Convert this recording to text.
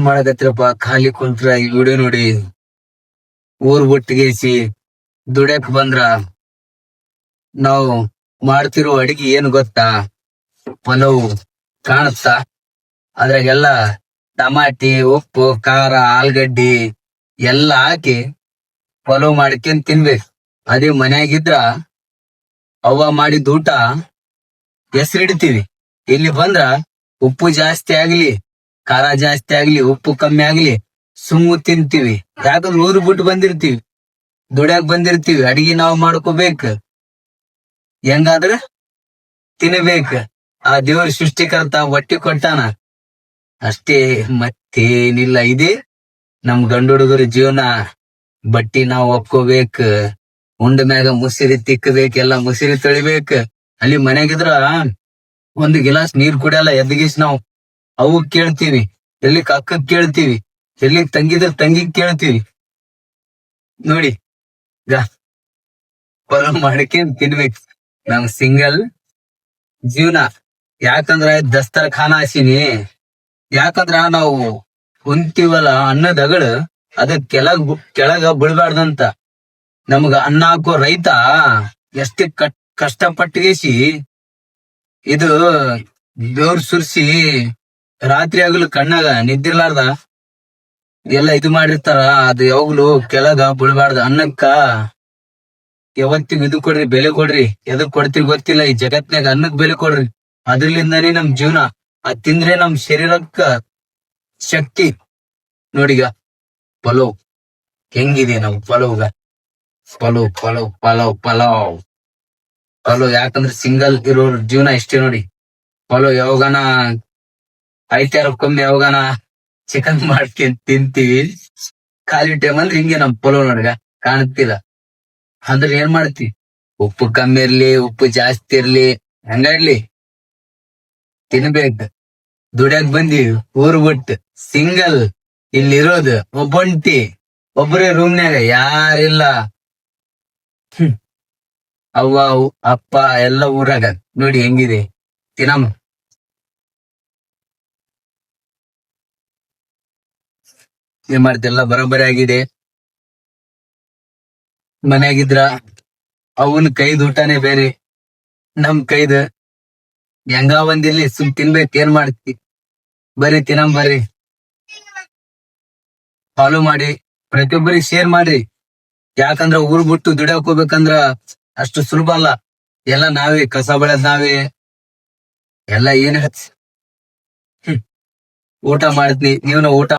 ಮಾಡಕತ್ರಪ್ಪ ಖಾಲಿ ಕುಂತ್ರ ಈ ವಿಡಿಯೋ ನೋಡಿ ಊರ್ ಬಿಟ್ಟಿಗೆಸಿ ದುಡ್ಯಾಕ್ ಬಂದ್ರ ನಾವು ಮಾಡ್ತಿರೋ ಅಡಿಗೆ ಏನ್ ಗೊತ್ತಾ? ಪಲಾವ್ ಕಾಣುತ್ತಾ? ಅದ್ರಾಗೆಲ್ಲ ಟಮಾಟಿ, ಉಪ್ಪು, ಖಾರ, ಆಲ್ಗಡ್ಡಿ ಎಲ್ಲ ಹಾಕಿ ಪಲಾವ್ ಮಾಡ್ಕೊಂಡ್ ತಿನ್ಬೇಕು. ಅದೇ ಮನ್ಯಾಗಿದ್ರ ಅವ್ವ ಮಾಡಿದ ಊಟ ಹೆಸರಿಡ್ತೀವಿ. ಇಲ್ಲಿ ಬಂದ್ರ ಉಪ್ಪು ಜಾಸ್ತಿ ಆಗ್ಲಿ, ಖಾರ ಜಾಸ್ತಿ ಆಗ್ಲಿ, ಉಪ್ಪು ಕಮ್ಮಿ ಆಗ್ಲಿ ಸುಮ್ಮ ತಿಂತೀವಿ. ಯಾಕಂದ್ರೆ ಊರು ಬಿಟ್ಟು ಬಂದಿರ್ತೀವಿ, ದುಡ್ಯಾಕ್ ಬಂದಿರ್ತೀವಿ, ಅಡಿಗೆ ನಾವು ಮಾಡ್ಕೋಬೇಕ. ಹೆಂಗಾದ್ರ ತಿನ್ಬೇಕ. ಆ ದೇವ್ರ ಸೃಷ್ಟಿಕರ್ತ ಹೊಟ್ಟಿ ಕೊಟ್ಟಾನ ಅಷ್ಟೇ, ಮತ್ತೇನಿಲ್ಲ. ಇದೇ ನಮ್ ಗಂಡು ಹುಡುಗರ ಜೀವನ. ಬಟ್ಟಿ ನಾವ್ ಒಪ್ಕೋಬೇಕ, ಉಂಡ ಮ್ಯಾಗ ಮುಸಿರಿ ತಿಕ್ಕಬೇಕ, ಎಲ್ಲ ಮುಸಿರಿ ತೊಳಿಬೇಕ. ಅಲ್ಲಿ ಮನ್ಯಾಗಿದ್ರ ಒಂದು ಗಿಲಾಸ್ ನೀರ್ ಕುಡಿಯಲ್ಲ ಎದ್ಗಿಸ್ ನಾವು ಅವು ಕೇಳ್ತೀವಿ, ಎಲ್ಲಿ ಅಕ್ಕಗ್ ಕೇಳ್ತೀವಿ, ಎಲ್ಲಿ ತಂಗಿದ್ರ ತಂಗಿಗ್ ಕೇಳ್ತೀವಿ. ನೋಡಿ ಪಲಾವ್ ಮಾಡ್ಕೊಂಡ್ ತಿನ್ಬೇಕು. ನಮ್ ಸಿಂಗಲ್ ಜೀವನ. ಯಾಕಂದ್ರ ದಸ್ತರ್ ಖಾನ ಹಸಿನಿ. ಯಾಕಂದ್ರ ನಾವು ಕುಂತೀವಲ್ಲ ಅನ್ನದಗಳು ಅದ ಕೆಳಗ ಬೀಳ್ಬಾರ್ದಂತ. ನಮ್ಗ ಅನ್ನ ಹಾಕೋ ರೈತ ಎಷ್ಟೇ ಕಷ್ಟಪಟ್ಟಿಗೆಸಿ ಇದು ಬೆವ್ರ ಸುರ್ಸಿ ರಾತ್ರಿ ಆಗಲು ಕಣ್ಣಾಗ ನಿದ್ದಿರ್ಲಾರ್ದ ಎಲ್ಲ ಇದು ಮಾಡಿರ್ತಾರ. ಅದು ಯಾವಾಗ್ಲೂ ಕೆಳಗ ಬೀಳ್ಬಾರ್ದ. ಅನ್ನಕ್ಕ ಯಾವತ್ತಿಗೂ ಇದು ಕೊಡ್ರಿ, ಬೆಲೆ ಕೊಡ್ರಿ. ಎದಕ್ ಕೊಡ್ತೀರಿ ಗೊತ್ತಿಲ್ಲ ಈ ಜಗತ್ನಾಗ, ಅನ್ನಕ್ ಬೆಲೆ ಕೊಡ್ರಿ. ಅದ್ರಲಿಂದಾನೇ ನಮ್ ಜೀವನ. ಅದ್ ತಿಂದ್ರೆ ನಮ್ ಶರೀರಕ್ಕ ಶಕ್ತಿ. ನೋಡಿಗ ಪಲಾವ್ ಹೆಂಗಿದೆ ನಮ್ ಪಲಾವ್ಗ. ಪಲಾವ್ ಪಲಾವ್ ಪಲಾವ್ ಪಲಾವ್ ಪಲಾವ್. ಯಾಕಂದ್ರೆ ಸಿಂಗಲ್ ಇರೋರ್ ಜೀವನ ಇಷ್ಟೇ ನೋಡಿ. ಪಲಾವ್ ಯಾವಾಗನ ಐತಾರಕ್ಕೊಮ್ಮೆ ಯಾವಾಗನ ಚಿಕನ್ ಮಾಡ್ಕೊಂಡ್ ತಿಂತೀವಿ. ಖಾಲಿ ಟೈಮ್ ಅಂದ್ರೆ ಹಿಂಗೆ ನಮ್ ಪಲಾವ್ ನೋಡ್ಗ ಕಾಣುತ್ತಿಲ್ಲ ಅಂದ್ರೆ ಏನ್ ಮಾಡ್ತಿ? ಉಪ್ಪು ಕಮ್ಮಿ ಇರ್ಲಿ, ಉಪ್ಪು ಜಾಸ್ತಿ ಇರ್ಲಿ, ಹಂಗಾಡ್ಲಿ ತಿನ್ಬೇಕ. ದುಡ್ಯಾಕ್ ಬಂದಿವಿ ಊರ್ ಬಿಟ್ಟು, ಸಿಂಗಲ್ ಇಲ್ಲಿರೋದು ಒಬ್ಬಂಟಿ. ಒಬ್ಬರೇ ರೂಮ್ನ್ಯಾಗ ಯಾರಿಲ್ಲ. ಅವ್ವ ಅಪ್ಪ ಎಲ್ಲ ಊರಾಗ. ನೋಡಿ ಹೆಂಗಿದೆ ತಿನ್ನಮ್ಮ. ಏನ್ ಮಾಡ್ತಿಲ್ಲ, ಬರೋಬ್ಬರಿ ಆಗಿದೆ. ಮನ್ಯಾಗಿದ್ರ ಅವನ್ ಕೈದ ಊಟನೇ ಬೇರೆ, ನಮ್ ಕೈದ ಹೆಂಗ ಒಂದಿರ್ಲಿ ಸುಮ್ ತಿನ್ಬೇಕು. ಏನ್ ಮಾಡ್ತಿ? ಬರ್ರಿ ತಿನ್ನಮ್ ಬರ್ರಿ. ಫಾಲೋ ಮಾಡಿ, ಪ್ರತಿಯೊಬ್ಬರಿಗೆ ಶೇರ್ ಮಾಡ್ರಿ. ಯಾಕಂದ್ರ ಊರ್ ಬಿಟ್ಟು ದುಡ್ಯಾಕ್ ಹೋಗ್ಬೇಕಂದ್ರ ಅಷ್ಟು ಸುಲಭ ಅಲ್ಲ. ಎಲ್ಲ ನಾವೇ ಕಸ ಬೆಳೆದ್ ನಾವೇ ಎಲ್ಲ ಏನ್ ಊಟ ಮಾಡ್ತೀನಿ. ನೀವ್ನ ಊಟ